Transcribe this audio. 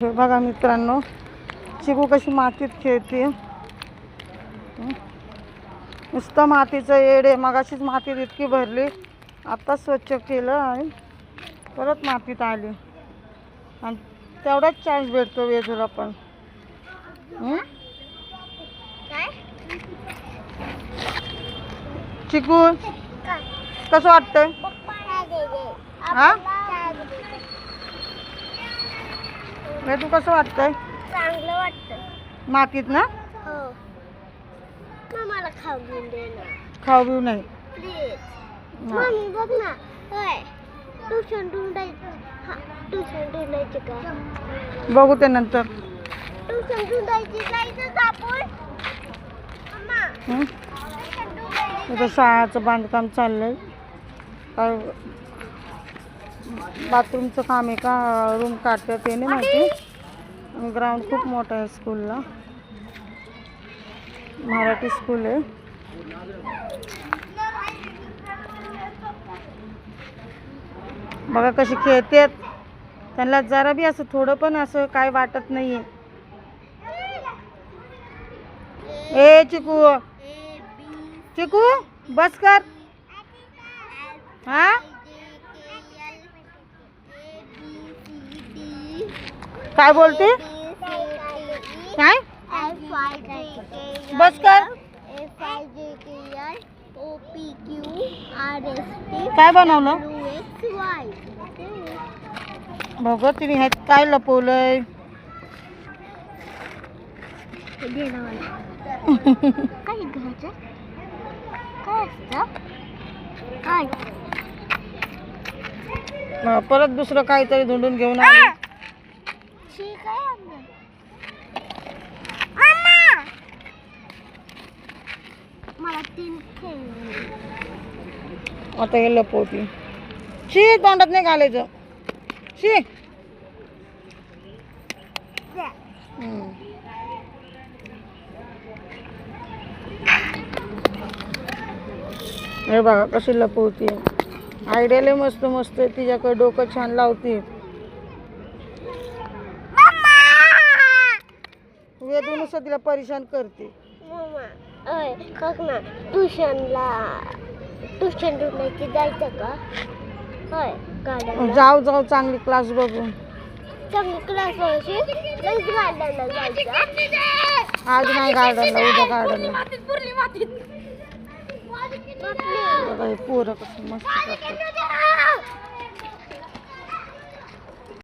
हे बघा मित्रांनो, चिकू कशी मातीत खेळते. नुसतं मातीचं येडे. मगाशीच मातीत इतकी भरली, आता स्वच्छ केलं आणि परत मातीत आली. आणि तेवढाच चान्स भेटतो वेदूला पण. चिकू कसं वाटतंय? हा वेदू कसं वाटतंय? चांगलं वाटतं. मातीत ना? हो. मला खाऊ घेऊन दे ना. खाऊ बिऊ नाही. प्लीज. मम्मी बघ ना. होय. ट्युशन ढूंढायची का? बघू ते नंतर. ट्युशन ढूंढायची जायचं आपण. इथं शाळाचं बांधकाम चाललंय. काय बाथरूमचं काम आहे का रूम काढतात ते नाही माहिती. ग्राउंड खूप मोठं आहे स्कूलला. मराठी स्कूल आहे. बघा कशी खेळतात. त्यांना जरा बी असं थोडं पण असं काय वाटत नाहीये. ए चिकू, चिकू बस कर. हा काय बोलते? काय बस कर. काय बनवलं? बघ तिने ह्यात काय लपवलंय. काय घ्यायचं? काय असतं? काय? परत दुसरं काहीतरी धुंडून घेऊन आले. मला 3 आता हे लपवती. शी तोंडात नाही घालायचं. शी हे बघा कशी लपवती. आयडिया लय मस्त मस्त आहे तिच्याकडे. डोकं छान लावते. वेदू नुसतं तिला परेशान करते. ट्युशन ढूंढायची जायचं का? होय. गार्डनला जाऊ जाऊ चांगली क्लास बघून. चांगली क्लास व्हायची. गार्डनला जायचं. आज नाही गार्डनला, उद्या गार्डनला. बघा हे पोरं कसं मस्त करतात.